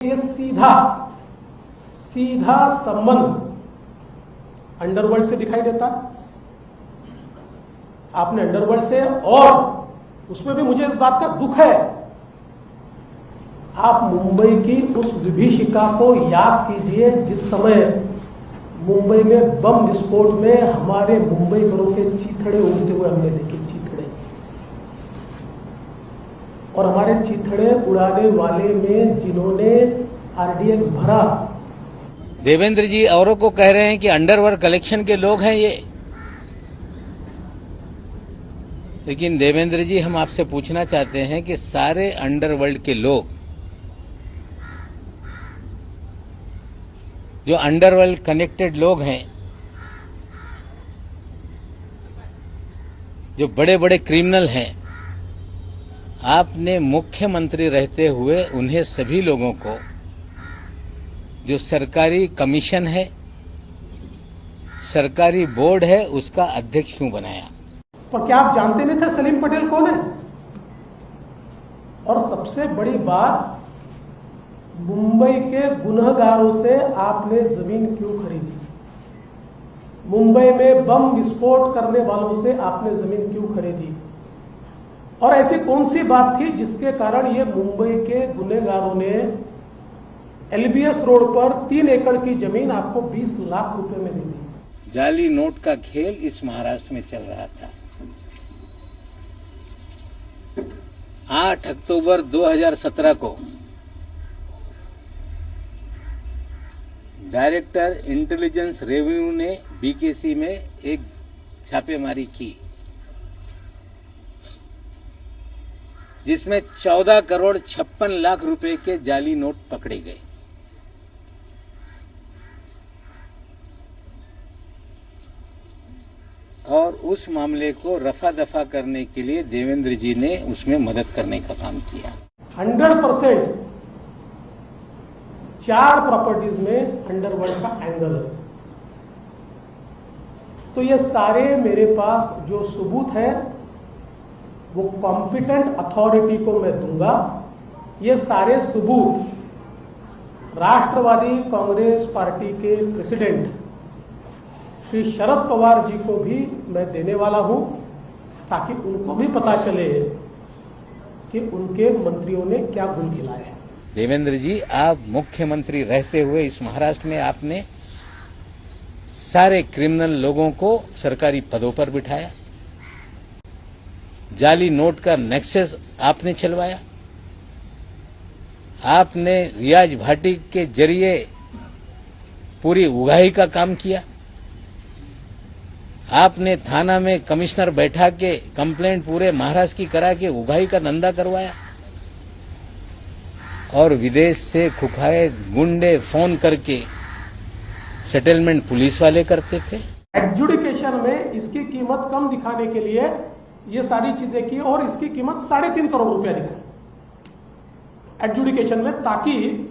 ये सीधा संबंध अंडरवर्ल्ड से दिखाई देता है। आपने अंडरवर्ल्ड से, और उसमें भी मुझे इस बात का दुख है, आप मुंबई की उस विभीषिका को याद कीजिए जिस समय मुंबई में बम विस्फोट में हमारे मुंबईकरों के चीथड़े उड़ते हुए हमने देखे, चीथड़े, और हमारे चीथड़े उड़ाने वाले में जिन्होंने आरडीएक्स भरा। देवेंद्र जी औरों को कह रहे हैं कि अंडरवर्ल्ड कलेक्शन के लोग हैं ये, लेकिन देवेंद्र जी हम आपसे पूछना चाहते हैं कि सारे अंडरवर्ल्ड के लोग, जो अंडरवर्ल्ड कनेक्टेड लोग हैं, जो बड़े बड़े क्रिमिनल हैं, आपने मुख्यमंत्री रहते हुए उन्हें सभी लोगों को जो सरकारी कमीशन है, सरकारी बोर्ड है, उसका अध्यक्ष क्यों बनाया? पर क्या आप जानते नहीं थे सलीम पटेल कौन है? और सबसे बड़ी बात, मुंबई के गुनहगारों से आपने जमीन क्यों खरीदी? मुंबई में बम विस्फोट करने वालों से आपने जमीन क्यों खरीदी? और ऐसी कौन सी बात थी जिसके कारण ये मुंबई के गुनहगारों ने एलबीएस रोड पर 3 एकड़ की जमीन आपको 20 लाख रुपए में दे दी? जाली नोट का खेल इस महाराष्ट्र में चल रहा था। 8 अक्टूबर 2017 को डायरेक्टर इंटेलिजेंस रेवेन्यू ने बीकेसी में एक छापेमारी की, जिसमें 14 करोड़ 56 लाख रुपए के जाली नोट पकड़े गए। और उस मामले को रफा दफा करने के लिए देवेंद्र जी ने उसमें मदद करने का काम किया। 100% 4 प्रॉपर्टीज में अंडरवर्ल्ड का एंगल है। तो ये सारे मेरे पास जो सबूत है वो कॉम्पिटेंट अथॉरिटी को मैं दूंगा। ये सारे सबूत राष्ट्रवादी कांग्रेस पार्टी के प्रेसिडेंट श्री शरद पवार जी को भी मैं देने वाला हूं, ताकि उनको भी पता चले कि उनके मंत्रियों ने क्या गुल खिलाए हैं। देवेंद्र जी, आप मुख्यमंत्री रहते हुए इस महाराष्ट्र में आपने सारे क्रिमिनल लोगों को सरकारी पदों पर बिठाया, जाली नोट का नेक्सस आपने चलवाया, आपने रियाज भाटी के जरिए पूरी उगाही का काम किया, आपने थाना में कमिश्नर बैठा के कंप्लेंट पूरे महाराष्ट्र की करा के उगाही का धंधा करवाया, और विदेश से खुखाए गुंडे फोन करके सेटलमेंट पुलिस वाले करते थे। एडजुडिकेशन में इसकी कीमत कम दिखाने के लिए ये सारी चीजें की, और इसकी कीमत 3.5 करोड़ रुपया दिखाई एडजुडिकेशन में, ताकि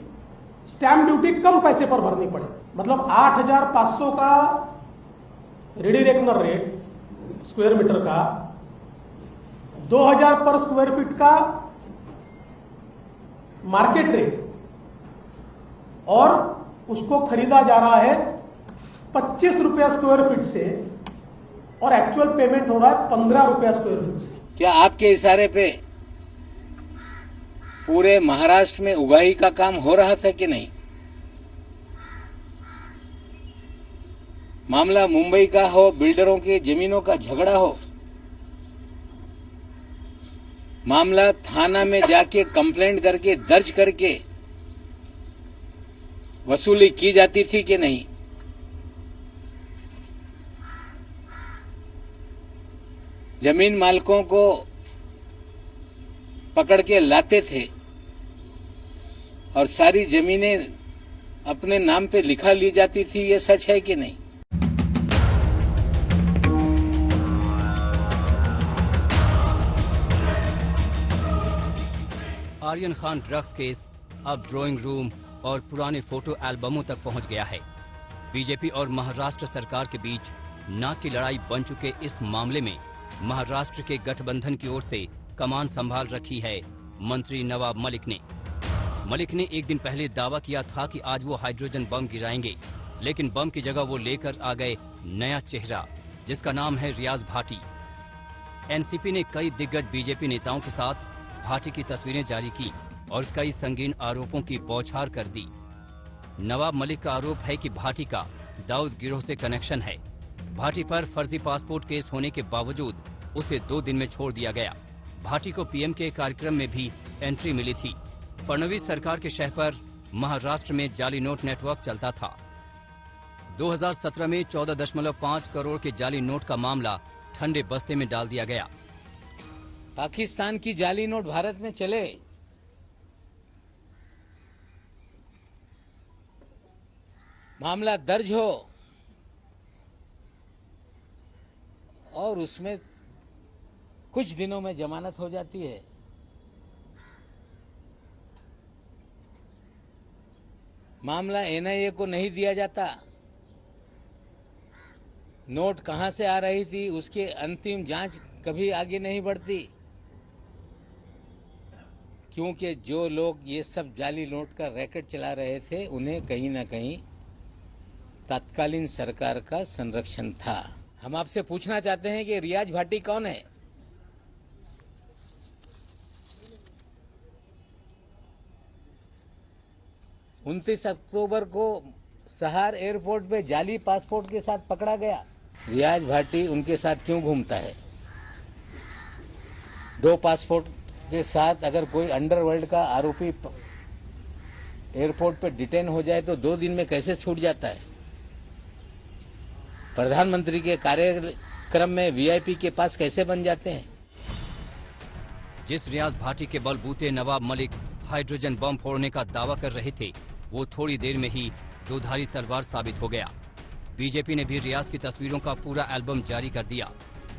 स्टैंप ड्यूटी कम पैसे पर भरनी पड़े। मतलब 8,500 का ready reckoner rate square metre का, 2,000 पर स्क्वायर फीट का मार्केट रेट, और उसको खरीदा जा रहा है 25 रुपया स्क्वायर फीट से, और एक्चुअल पेमेंट हो रहा है 15 रुपया स्क्वायर फीट से। क्या आपके इशारे पे पूरे महाराष्ट्र में उगाही का काम हो रहा था कि नहीं? मामला मुंबई का हो, बिल्डरों के जमीनों का झगड़ा हो, मामला थाना में जाके कंप्लेंट करके दर्ज करके वसूली की जाती थी कि नहीं? जमीन मालिकों को पकड़ के लाते थे और सारी जमीनें अपने नाम पे लिखा ली जाती थी, ये सच है कि नहीं? आर्यन खान ड्रग्स केस अब ड्राइंग रूम और पुराने फोटो एल्बमों तक पहुंच गया है। बीजेपी और महाराष्ट्र सरकार के बीच नाक की लड़ाई बन चुके इस मामले में महाराष्ट्र के गठबंधन की ओर से कमान संभाल रखी है मंत्री नवाब मलिक ने। मलिक ने एक दिन पहले दावा किया था कि आज वो हाइड्रोजन बम गिराएंगे, लेकिन बम की जगह वो लेकर आ गए नया चेहरा, जिसका नाम है रियाज भाटी। एनसीपी ने कई दिग्गज बीजेपी नेताओं के साथ भाटी की तस्वीरें जारी की और कई संगीन आरोपों की बौछार कर दी। नवाब मलिक का आरोप है कि भाटी का दाऊद गिरोह से कनेक्शन है। भाटी पर फर्जी पासपोर्ट केस होने के बावजूद उसे 2 दिन में छोड़ दिया गया। भाटी को पीएम के कार्यक्रम में भी एंट्री मिली थी। फडणवीस सरकार के शह पर महाराष्ट्र में जाली नोट नेटवर्क चलता था। 2017 में 14.5 करोड़ के जाली नोट का मामला ठंडे बस्ते में डाल दिया गया। पाकिस्तान की जाली नोट भारत में चले, मामला दर्ज हो और उसमें कुछ दिनों में जमानत हो जाती है, मामला एनआईए को नहीं दिया जाता, नोट कहां से आ रही थी उसकी अंतिम जांच कभी आगे नहीं बढ़ती, क्योंकि जो लोग ये सब जाली नोट का रैकेट चला रहे थे उन्हें कहीं ना कहीं तत्कालीन सरकार का संरक्षण था। हम आपसे पूछना चाहते हैं कि रियाज भाटी कौन है? उनतीस अक्टूबर को सहार एयरपोर्ट पे जाली पासपोर्ट के साथ पकड़ा गया। रियाज भाटी उनके साथ क्यों घूमता है? 2 पासपोर्ट के साथ अगर कोई अंडरवर्ल्ड का आरोपी एयरपोर्ट पे डिटेन हो जाए तो 2 दिन में कैसे छूट जाता है? प्रधानमंत्री के कार्यक्रम में वीआईपी के पास कैसे बन जाते हैं? जिस रियाज भाटी के बलबूते नवाब मलिक हाइड्रोजन बम फोड़ने का दावा कर रहे थे, वो थोड़ी देर में ही दोधारी तलवार साबित हो गया। बीजेपी ने भी रियाज की तस्वीरों का पूरा एल्बम जारी कर दिया,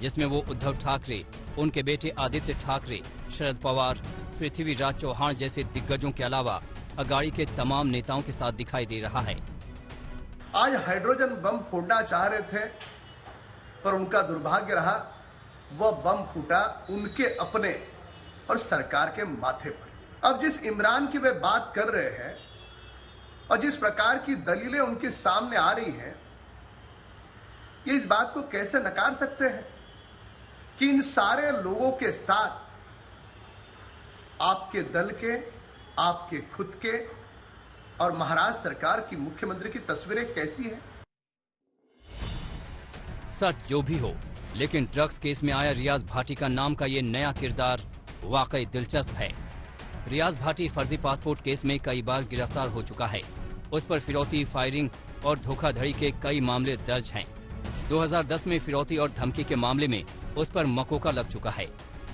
जिसमें वो उद्धव ठाकरे, उनके बेटे आदित्य ठाकरे, शरद पवार, पृथ्वीराज चौहान जैसे दिग्गजों के अलावा अगाड़ी के तमाम नेताओं के साथ दिखाई दे रहा है। आज हाइड्रोजन बम फोड़ना चाह रहे थे, पर उनका दुर्भाग्य रहा, वह बम फूटा उनके अपने और सरकार के माथे पर। अब जिस इमरान की वे बात कर रहे हैं और जिस प्रकार की दलीलें उनके सामने आ रही हैं, ये इस बात को कैसे नकार सकते हैं कि इन सारे लोगों के साथ आपके दल के, आपके खुद के और महाराष्ट्र सरकार की मुख्यमंत्री की तस्वीरें कैसी हैं? सच जो भी हो, लेकिन ड्रग्स केस में आया रियाज भाटी का नाम का ये नया किरदार वाकई दिलचस्प है। रियाज भाटी फर्जी पासपोर्ट केस में कई बार गिरफ्तार हो चुका है। उस पर फिरौती, फायरिंग और धोखाधड़ी के कई मामले दर्ज हैं। 2010 में फिरौती और धमकी के मामले में उस पर मकोका लग चुका है।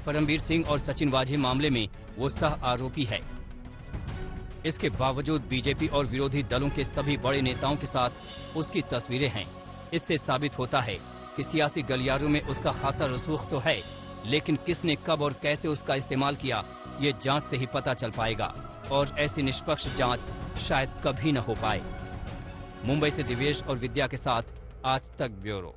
परमवीर सिंह और सचिन वाझे मामले में वो सह आरोपी है। इसके बावजूद बीजेपी और विरोधी दलों के सभी बड़े नेताओं के साथ उसकी तस्वीरें हैं। इससे साबित होता है कि सियासी गलियारों में उसका खासा रसूख तो है, लेकिन किसने कब और कैसे उसका इस्तेमाल किया, ये जांच से ही पता चल पाएगा, और ऐसी निष्पक्ष जांच शायद कभी न हो पाए। मुंबई से दिवेश और विद्या के साथ आज तक ब्यूरो।